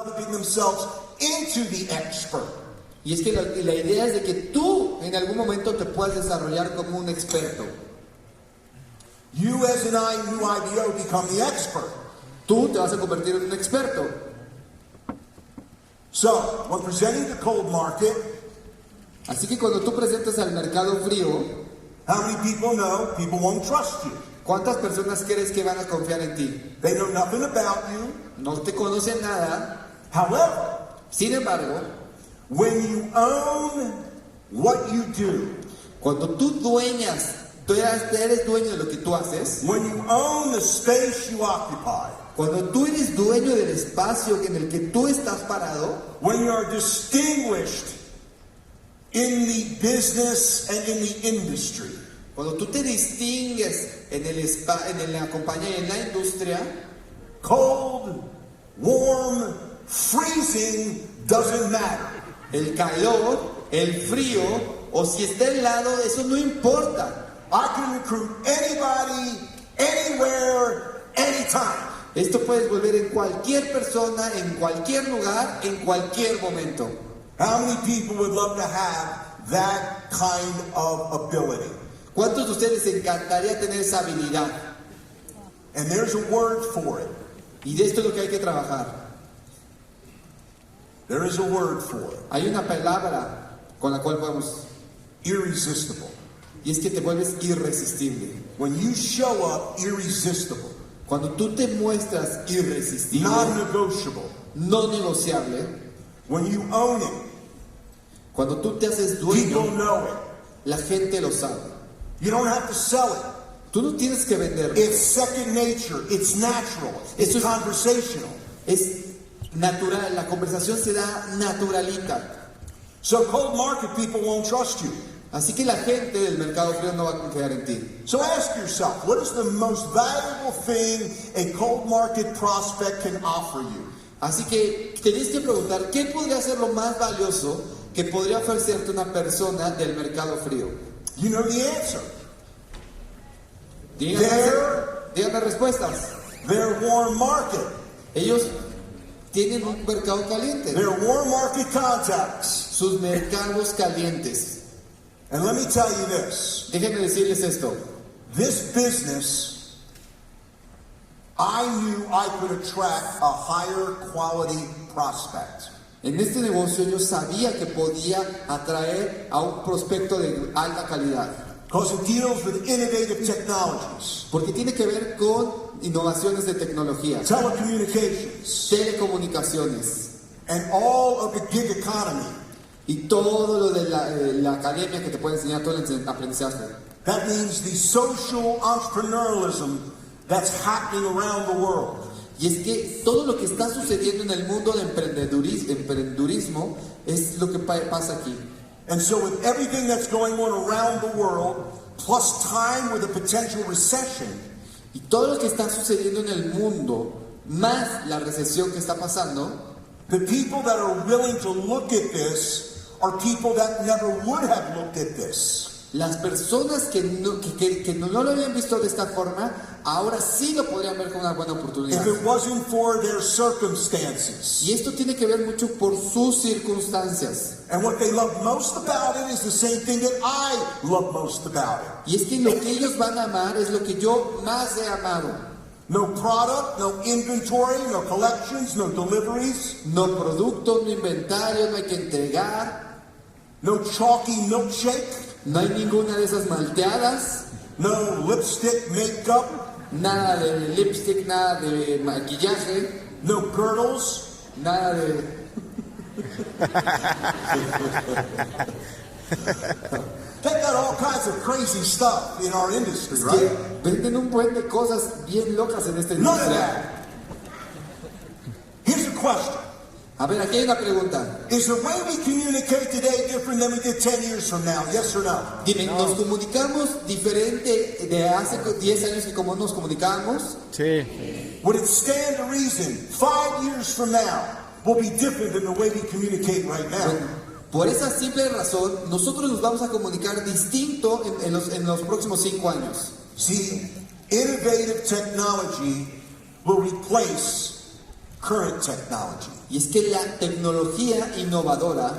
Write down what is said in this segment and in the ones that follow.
developing themselves into the expert. Y es que la idea es de que tú en algún momento te puedas desarrollar como un experto. You as an new IBO become the expert. Tú te vas a convertir en un experto. So, when presenting the cold market, así que cuando tú presentas al mercado frío, how many people know people won't trust you? ¿cuántas personas crees que van a confiar en ti? They know nothing about you. No te conocen nada. However, Sin embargo, when you own what you do, cuando tú eres dueño de lo que tú haces, when you own the space you occupy, cuando tú eres dueño del espacio en el que tú estás parado, when you are distinguished in the business and in the industry, cuando tú te distingues en la compañía y en la industria, cold, warm, freezing doesn't matter. el calor, el frío, o si está helado, eso no importa. I can recruit anybody, anywhere, anytime. Esto puedes volver en cualquier persona, en cualquier lugar, en cualquier momento. How many people would love to have that kind of ability? ¿Cuántos de ustedes les encantaría tener esa habilidad? And there's a word for it. Y de esto es lo que hay que trabajar. There is a word for it. Hay una palabra con la cual podemos, Irresistible. y es que te vuelves irresistible. When you show up irresistible, Cuando tú te muestras irresistible, non-negotiable, no negociable, when you own it, cuando tú te haces people dueño, know it. la gente lo sabe. You don't have to sell it. Tú no tienes que venderlo. It's second nature. It's natural. It's conversational. Es natural, la conversación se da naturalita. So cold market people won't trust you. Así que la gente del mercado frío no va a confiar en ti. So ask yourself, what is the most valuable thing a cold market prospect can offer you? Así que tenéis que preguntar, ¿qué podría ser lo más valioso que podría ofrecerte una persona del mercado frío? You know the answer. Díganme respuestas. Their warm market. Ellos tienen un mercado caliente. Their warm market contacts. Sus mercados calientes. And let me tell you this. Déjenme decirles esto. This business, I knew I could attract a higher quality prospect. En este negocio yo sabía que podía atraer a un prospecto de alta calidad. Because it deals with innovative technologies. Porque tiene que ver con innovaciones de tecnología, Telecommunications. telecomunicaciones And all of the gig economy. y todo lo de la academia que te puede enseñar todo el aprendizaje. That means the social entrepreneurialism that's happening around the world. Y es que todo lo que está sucediendo en el mundo de emprendedurismo es lo que pasa aquí. And so with everything that's going on around the world, plus time with a potential recession, Y todo lo que está sucediendo en el mundo, más la recesión que está pasando, the people that are willing to look at this are people that never would have looked at this. las personas que no lo habían visto de esta forma, ahora sí lo podrían ver como una buena oportunidad. If it wasn't for their circumstances. Y esto tiene que ver mucho por sus circunstancias. And what they love most about it is the same thing that I love most about it. Y es que lo que ellos van a amar es lo que yo más he amado. No product, no inventory, no collections, no deliveries, No producto, no inventario, no hay que entregar, no chalky milkshake, no hay ninguna de esas malteadas, no lipstick, makeup, nada de lipstick, nada de maquillaje, no girdles. nada de... They got all kinds of crazy stuff in our industry, que right? venden un buen de cosas bien locas en esta None of industria. that. Here's a question. A ver, aquí hay una pregunta. Is the way we communicate today different than we did 10 years from now? Yes or no? Dime, ¿nos comunicamos diferente de hace 10 años que como nos comunicábamos? Sí. Would it stand to reason 5 years from now will be different than the way we communicate right now? Por esa simple razón, nosotros nos vamos a comunicar distinto en los próximos 5 años. See, innovative technology will replace current technology. Y es que la tecnología innovadora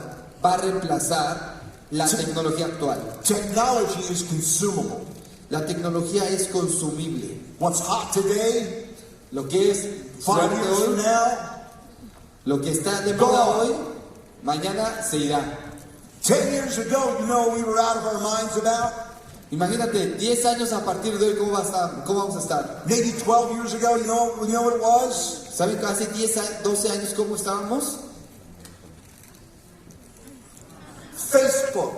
va a reemplazar la tecnología actual. Technology is consumable. La tecnología es consumible. What's hot today, Lo que es 5 fuerte years from hoy, now, lo que está de moda hoy, mañana se irá. 10 years ago, you know, we were out of our minds about. Imagínate, 10 años a partir de hoy, ¿cómo vamos a estar? Maybe 12 years ago, you know what it was? ¿Saben que hace 12 años cómo estábamos? Facebook.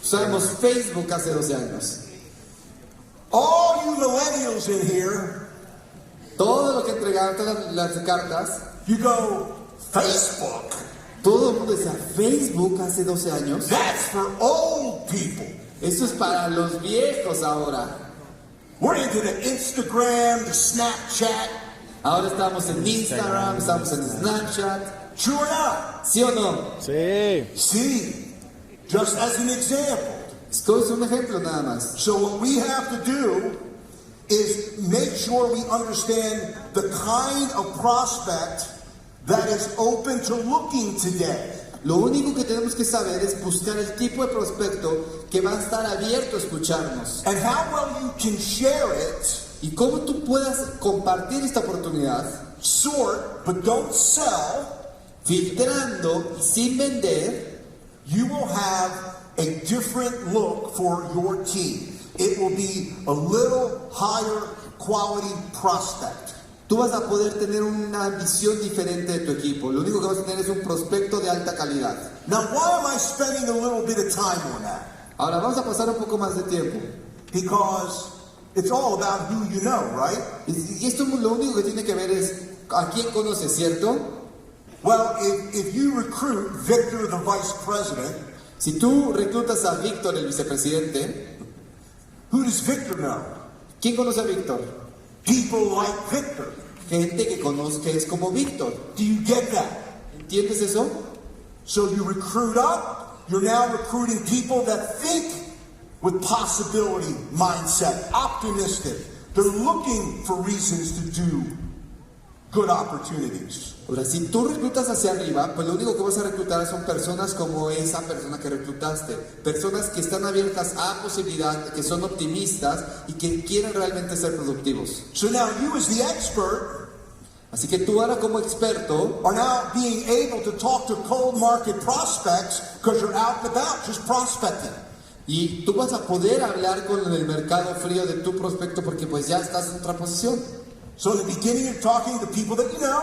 Usábamos Facebook hace 12 años. All you millennials in here, Todo lo que entregaron, todas las cartas, you go, Facebook. todo el mundo decía, Facebook hace 12 años. That's for old people. Eso es para los viejos ahora. We're into the Instagram, the Snapchat. Ahora estamos en Instagram, estamos en Snapchat. True or not? ¿Sí o no? Sí. See, just as an example. Es un ejemplo nada más. So what we have to do is make sure we understand the kind of prospect that is open to looking today. Lo único que tenemos que saber es buscar el tipo de prospecto que va a estar abierto a escucharnos. And how well you can share it, Y cómo tú puedas compartir esta oportunidad, sort, but don't sell, filtrando y sin vender, you will have a different look for your team. It will be a little higher quality prospect. tú vas a poder tener una visión diferente de tu equipo. Lo único que vas a tener es un prospecto de alta calidad. Now, why am I spending a little bit of time on that? Ahora vamos a pasar un poco más de tiempo. Because it's all about who you know, right? Y esto lo único que tiene que ver es a quién conoces, ¿cierto? Well, if you recruit Victor, the vice president, Si tú reclutas a Víctor, el vicepresidente, who does Victor know? ¿quién conoce a Víctor? People like Victor. Gente que conozca es como Víctor. Do you get that? ¿Entiendes eso? So you recruit up, you're now recruiting people that think with possibility mindset, optimistic. They're looking for reasons to do good opportunities. Ahora, si tú reclutas hacia arriba, pues lo único que vas a reclutar son personas como esa persona que reclutaste. Personas que están abiertas a posibilidad, que son optimistas y que quieren realmente ser productivos. So now you as the expert Así que tú ahora como experto are now being able to talk to cold market prospects because you're out and about just prospecting. y tú vas a poder hablar con el mercado frío de tu prospecto porque pues ya estás en otra posición. So in the beginning you're talking to people that you know.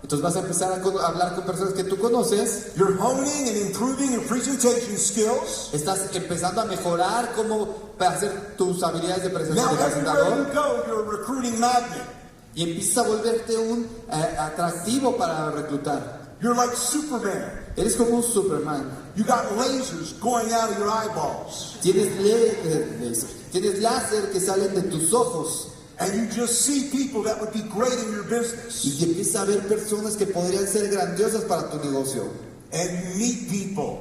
Entonces vas a empezar a hablar con personas que tú conoces. You're honing and improving your presentation skills. Estás empezando a mejorar cómo hacer tus habilidades de Now presentador. everywhere you go, you're a recruiting magnet. Y empiezas a volverte un atractivo para reclutar. You're like Superman. Eres como un Superman. You got lasers going out of your eyeballs. Tienes láser que salen de tus ojos. And you just see people that would be great in your business. Y empiezas a ver personas que podrían ser grandiosas para tu negocio. And you meet people.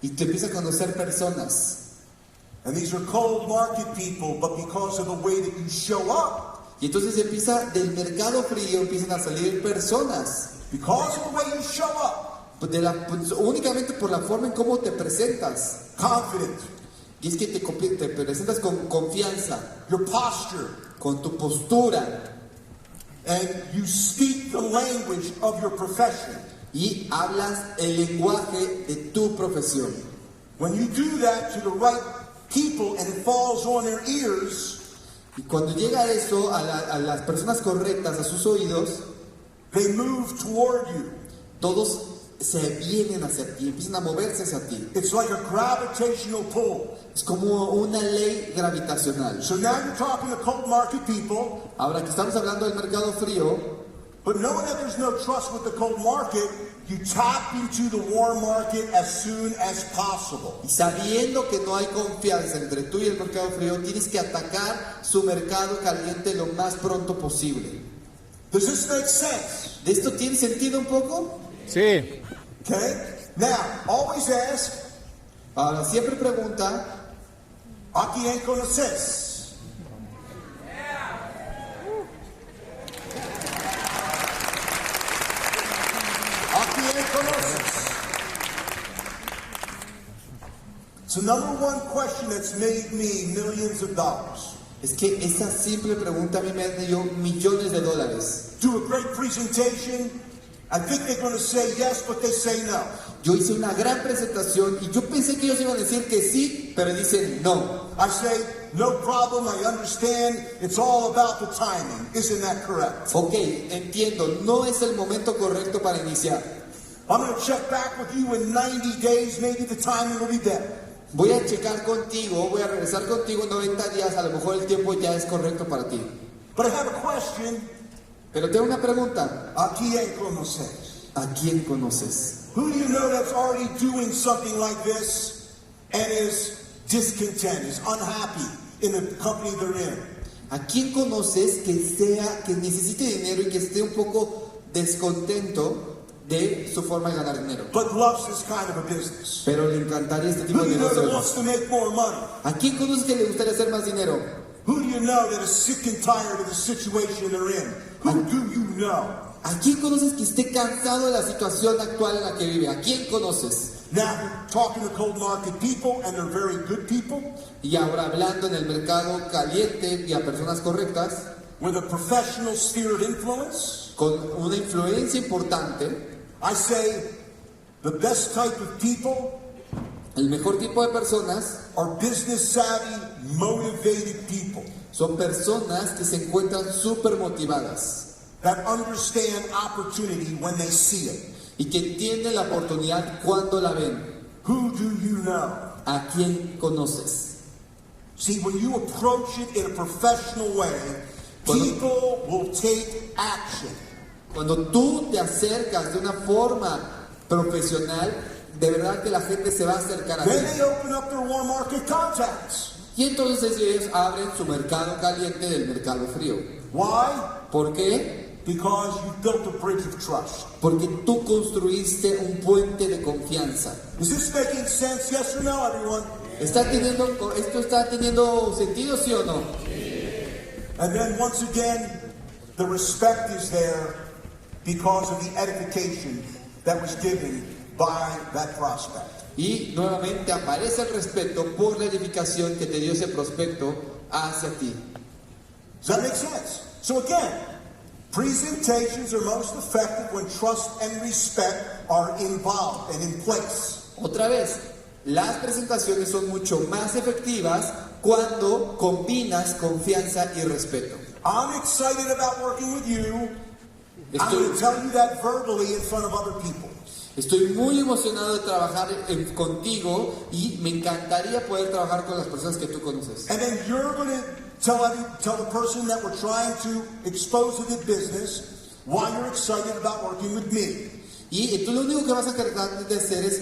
Y te empiezas a conocer personas. And these are cold market people, but because of the way that you show up, Y entonces empieza del mercado frío, empiezan a salir personas. because of the way you show up, Pues únicamente por la forma en cómo te presentas. confident, Y es que te presentas con confianza, your posture, con tu postura. and you speak the language of your profession. Y hablas el lenguaje de tu profesión. When you do that to the right people and it falls on their ears, Y cuando llega eso a las personas correctas, a sus oídos, they move toward you. todos se vienen hacia ti, empiezan a moverse hacia ti. It's like a gravitational pull. Es como una ley gravitacional. So now you're talking to cold market people, Ahora que estamos hablando del mercado frío, but knowing that there's no trust with the cold market, you tap into the warm market as soon as possible. y sabiendo que no hay confianza entre tú y el mercado frío, tienes que atacar su mercado caliente lo más pronto posible. Does this make sense? ¿De esto tiene sentido un poco? Sí. Okay? Now, always ask, Ahora siempre pregunta, ¿a quién conoces? ¿A It's the number one question that's made me millions of dollars. Es que esa simple pregunta a mí me dio millones de dólares. Do a great presentation. I think they're going to say yes, but they say no. Yo hice una gran presentación y yo pensé que ellos iban a decir que sí, pero dicen no. I say, no problem, I understand. It's all about the timing. Isn't that correct? Ok, entiendo, no es el momento correcto para iniciar. I'm going to check back with you in 90 days. Maybe the timing will be better. Voy a checar contigo, voy a regresar contigo en 90 días, a lo mejor el tiempo ya es correcto para ti. But I have a question. Pero tengo una pregunta. ¿A quién conoces? ¿A quién conoces? Who do you know that's already doing something like this and is discontent, is unhappy in the company they're in? ¿A quién conoces que necesite dinero y que esté un poco descontento de su forma de ganar dinero? But loves this kind of a business. Pero le encantaría este tipo Who do de you know that negocios. wants to make more money? ¿A quién conoces que le gustaría hacer más dinero? Who do you know that is sick and tired of the situation they're in? Who do you know? ¿A quién conoces que esté cansado de la situación actual en la que vive? ¿A quién conoces? Now, talking to cold market people, and they're very good people, Y ahora hablando en el mercado caliente y a personas correctas, with a professional sphere of influence, con una influencia importante, I say the best type of people el mejor tipo de personas are business savvy, motivated people son personas que se encuentran súper motivadas that understand opportunity when they see it. y que entienden la oportunidad cuando la ven. Who do you know? ¿A quién conoces? See, when you approach it in a professional way, people will take action. Cuando tú te acercas de una forma profesional, de verdad que la gente se va a acercar a ti. Then they open up their warm market contacts. Y entonces ellos abren su mercado caliente del mercado frío. Why? ¿Por qué? Because you built a bridge of trust. Porque tú construiste un puente de confianza. Is this making sense? Yes or no, everyone? ¿Esto está teniendo sentido, sí o no? And then once again, the respect is there because of the edification that was given by that prospect. Y nuevamente aparece el respeto por la edificación que te dio ese prospecto hacia ti. Does that make sense? So again, presentations are most effective when trust and respect are involved and in place. Otra vez, las presentaciones son mucho más efectivas cuando combinas confianza y respeto. I'm excited about working with you. I'm going to tell you that verbally in front of other people. Estoy muy emocionado de trabajar contigo y me encantaría poder trabajar con las personas que tú conoces. And then you're going to tell the person that we're trying to expose to the business why you're excited about working with me. Y tú lo único que vas a tratar de hacer es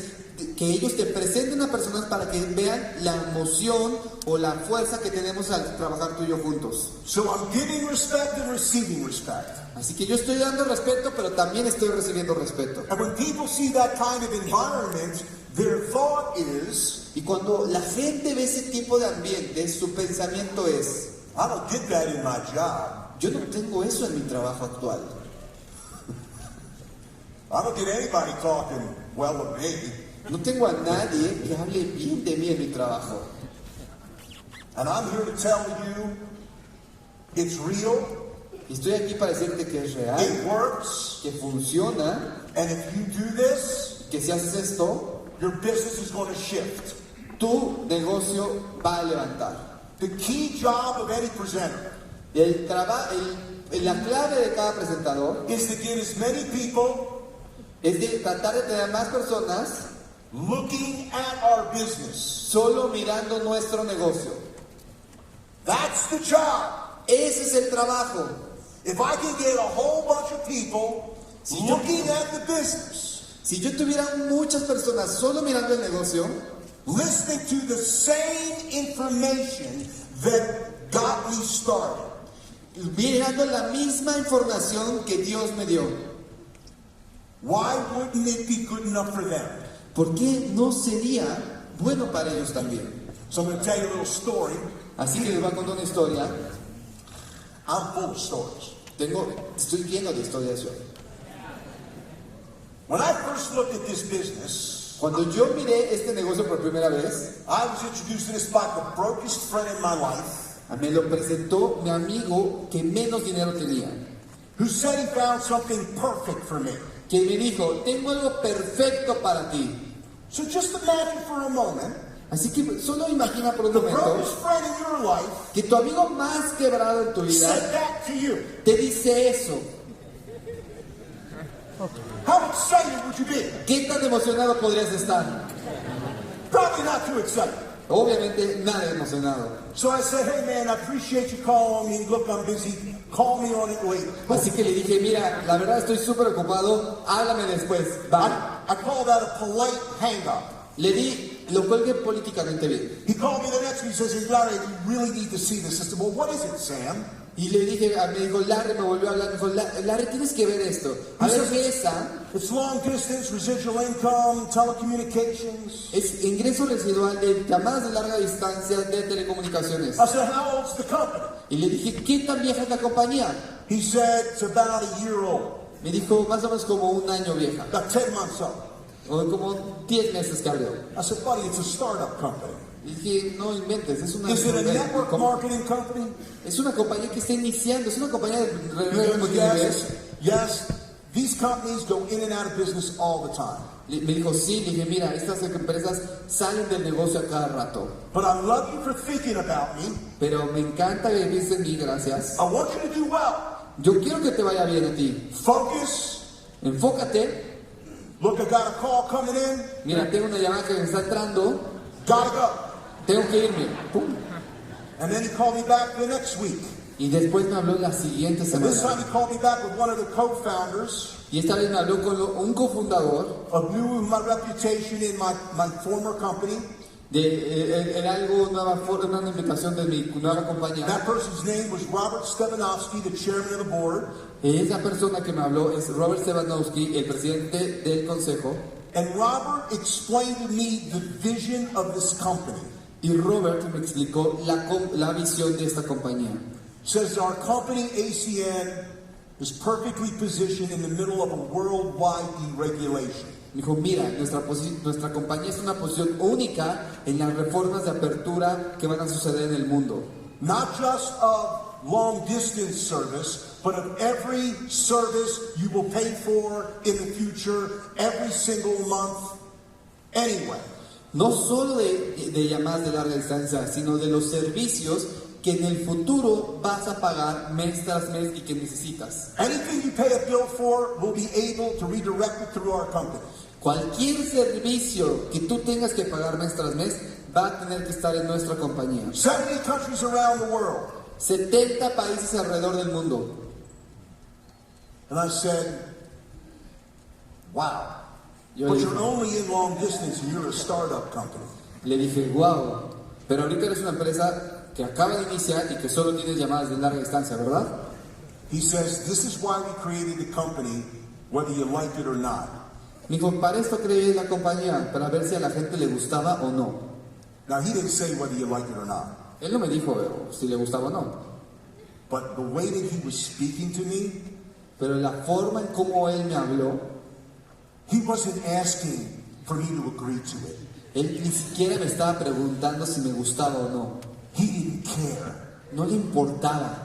que ellos te presenten a personas para que vean la emoción o la fuerza que tenemos al trabajar tú y yo juntos. So I'm giving respect and receiving respect. Así que yo estoy dando respeto, pero también estoy recibiendo respeto. And when people see that kind of environment, their thought is, Y cuando la gente ve ese tipo de ambiente, su pensamiento es: I don't get that in my job. yo no tengo eso en mi trabajo actual. I don't get anybody talking well of me. No tengo a nadie que hable bien de mí en mi trabajo. And I'm here to tell you, it's real, Y estoy aquí para decirte que es real, it works, que funciona, and if you do this, que si haces esto, your business is going to shift. tu negocio va a levantar. The key job of any presenter La clave de cada presentador is to get as many people es de tratar de tener más personas looking at our business. solo mirando nuestro negocio. That's the job. Ese es el trabajo. If I can get a whole bunch of people looking at the business, Si yo tuviera muchas personas solo mirando el negocio, listening to the same information that got me started, mirando la misma información que Dios me dio, why wouldn't it be good enough for them? ¿por qué no sería bueno para ellos también? So I'm going to tell you a little story. Así que les voy a contar una historia. I'm full of stories. Estoy lleno de historias yo. When I first looked at this business, Cuando yo miré este negocio por primera vez, I was introduced to this by the brokest friend in my life, me lo presentó mi amigo que menos dinero tenía, who said he found something perfect for me. que me dijo, tengo algo perfecto para ti. So just imagine for a moment, Así que solo imagina por un the momento brokest friend in your life que tu amigo más quebrado en tu vida said that to you. te dice eso. How excited would you be? ¿Qué tan emocionado podrías estar? Probably not too excited. Obviamente nada emocionado. So I said, hey man, I appreciate you calling me. Look, I'm busy. Call me on it later. Así que le dije, mira, la verdad estoy súper ocupado, háblame después. Bye. I call that a polite hang-up. Le di, lo cuelgué políticamente bien. He called me the next week. He says, hey, Larry, you really need to see this. I said, well, what is it, Sam? Y le dije, me dijo, Larry, me volvió a hablar, me dijo, Larry, tienes que ver esto. A ver, ¿qué es esa? It's long distance, residual income, telecommunications. Es ingreso residual de llamadas de larga distancia de telecomunicaciones. I said, how old's the company? Y le dije, ¿qué tan vieja es la compañía? He said, it's about a year old. Me dijo, más o menos como un año vieja. About 10 months old. O como 10 meses que abrió. I said, buddy, it's a startup company. Y dije, no inventes, es una, Is it a network marketing company? es una compañía que está iniciando, es una compañía de Yes, yes. These companies go in and out of business all the time. Me dijo, sí, le dije, mira, estas empresas salen del negocio a cada rato. But I love you for thinking about me. Pero me encanta que pienses en mí, gracias. I want you to do well. Yo quiero que te vaya bien a ti. Focus. Enfócate. Look, I got a call coming in. Mira, tengo una llamada que me está entrando. Gotta go. Tengo que irme. Pum. And then he called me back the next week. Y después me habló la siguiente And this time semana. he called me back with one of the co-founders Y esta vez me habló con un cofundador of new my reputation in my former company. era algo una invitación de mi nueva compañía. That person's name was Robert Stevanovsky, the chairman of the board. Esa persona que me habló es Robert Stevanovsky, el presidente del consejo. And Robert explained to me the vision of this company. Y Robert me explicó la visión de esta compañía. Says our company, ACN, is perfectly positioned in the middle of a worldwide deregulation. Me dijo, mira, nuestra compañía es una posición única en las reformas de apertura que van a suceder en el mundo. Not just of long distance service, but of every service you will pay for in the future, every single month, anyway. No solo de llamadas de larga distancia, sino de los servicios que en el futuro vas a pagar mes tras mes y que necesitas. Anything you pay a bill for will be able to redirect it through our company. Cualquier servicio que tú tengas que pagar mes tras mes va a tener que estar en nuestra compañía. 70 countries around the world. 70 países alrededor del mundo. And I said, wow. Yo But le you're dije, only in long distance and you're a startup company. le dije, wow, pero ahorita eres una empresa que acaba de iniciar y que solo tienes llamadas de larga distancia, ¿verdad? He says, this is why we created the company, whether you like it or not. Me dijo, para esto creé la compañía, para ver si a la gente le gustaba o no. Now, he didn't say whether you like it or not. Él no me dijo si le gustaba o no. But the way that he was speaking to me, Pero la forma en cómo él me habló, he wasn't asking for me to agree to it. él ni siquiera me estaba preguntando si me gustaba o no. He didn't care. No le importaba.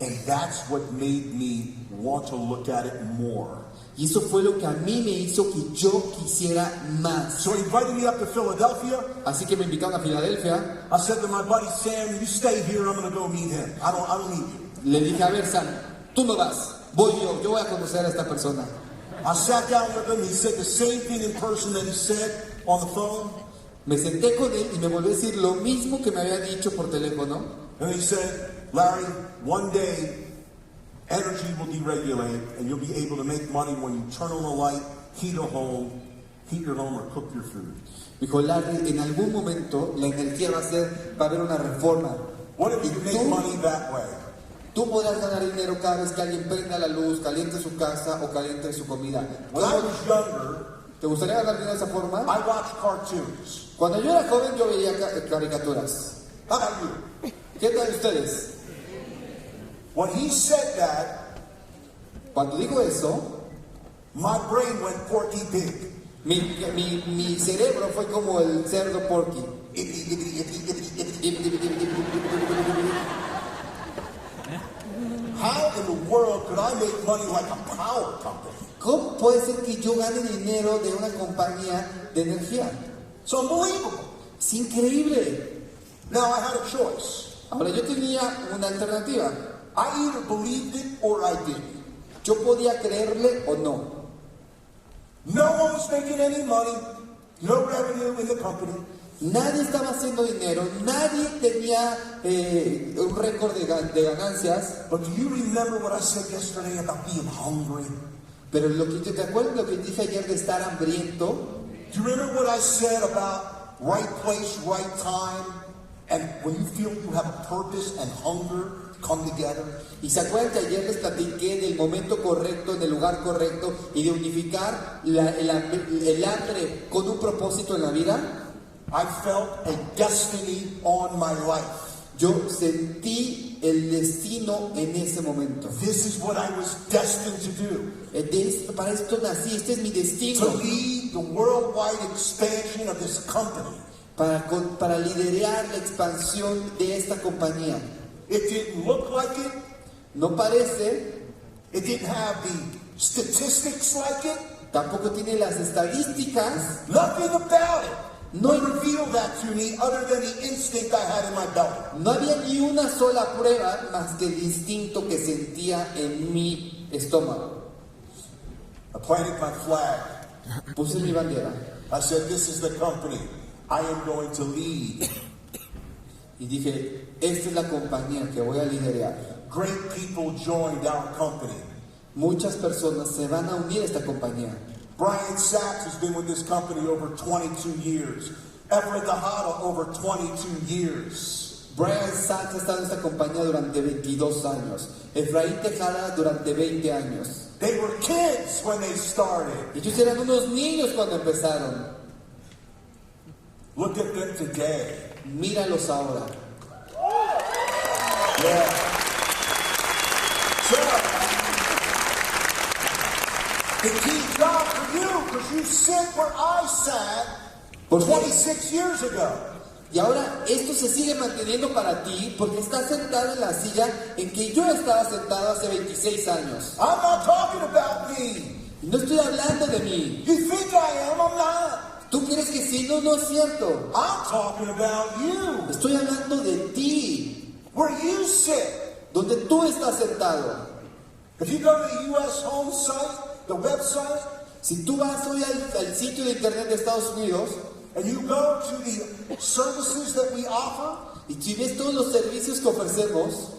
And that's what made me want to look at it more. Y eso fue lo que a mí me hizo que yo quisiera más. So he invited me up to Philadelphia. Así que me invitaron a Filadelfia. I said to my buddy Sam, you stay here, I'm going to go meet him. I don't need you. Le dije, a ver, Sam, tú no vas, voy yo voy a conocer a esta persona. I sat down with him. He said the same thing in person that he said on the phone. Me senté con él y me volvió a decir lo mismo que me había dicho por teléfono. And he said, Larry, one day energy will deregulate and you'll be able to make money when you turn on the light, heat your home or cook your food. Me dijo, Larry, en algún momento la energía va a haber una reforma. What if you could make money that way? Tú podrás ganar dinero cada vez que alguien prenda la luz, caliente su casa o caliente su comida. When I was younger, ¿Te gustaría ganar dinero de esa forma? I watched cartoons. Cuando yo era joven yo veía caricaturas. How about you? ¿Qué tal ustedes? When he said that, Cuando digo eso, my brain went Porky Pig. Mi cerebro fue como el cerdo Porky. How in the world could I make money like a power company? ¿Cómo puede ser que yo gane dinero de una compañía de energía? It's unbelievable. Es increíble. Now I had a choice. Ahora yo tenía una alternativa. I either believed it or I didn't. Yo podía creerle o no. No one was making any money, no revenue in the company. Nadie estaba haciendo dinero, nadie tenía un récord de ganancias. But do you remember what I said yesterday about being hungry? Pero ¿te acuerdas lo que dije ayer de estar hambriento? Do you remember what I said about right place, right time? And when you feel you have a purpose and hunger come together? Y se acuerdan que ayer les platiqué del momento correcto, en el lugar correcto y de unificar el hambre con un propósito en la vida. I felt a destiny on my life. Yo sentí el destino en ese momento. This is what I was destined to do. Para esto nací, este es mi destino. To lead the worldwide expansion of this company. Para liderar la expansión de esta compañía. It didn't look like it. No parece. It didn't have the statistics like it. Tampoco tiene las estadísticas. Nothing about it. No revealed that to me other than the instinct I had in my belly. No había ni una sola prueba más que el instinto que sentía en mi estómago. I planted my flag. Puse mi bandera. I said, this is the company I am going to lead. Y dije, esta es la compañía que voy a liderar. Great people joined our company. Muchas personas se van a unir a esta compañía. Brian Sachs has been with this company over 22 years. Everett Tejada over 22 years. Brian Sachs ha estado en esta compañía durante 22 años. Efraín Tejada durante 20 años. They were kids when they started. Ellos eran unos niños cuando empezaron. Look at them today. Míralos ahora. Yeah. So, the key job for you, because you sit where I sat 26 years ago. Y ahora esto se sigue manteniendo para ti porque estás sentado en la silla en que yo estaba sentado hace 26 años. I'm not talking about me. No estoy hablando de mí. You think I am, I'm not. ¿Tú crees que sí? No, no es cierto. I'm talking about you. Estoy hablando de ti. Where you sit. Donde tú estás sentado. If you go to the U.S. home site, the website, si tú vas hoy al sitio de internet de Estados Unidos, and you go to the services that we offer, y si ves todos los servicios que ofrecemos,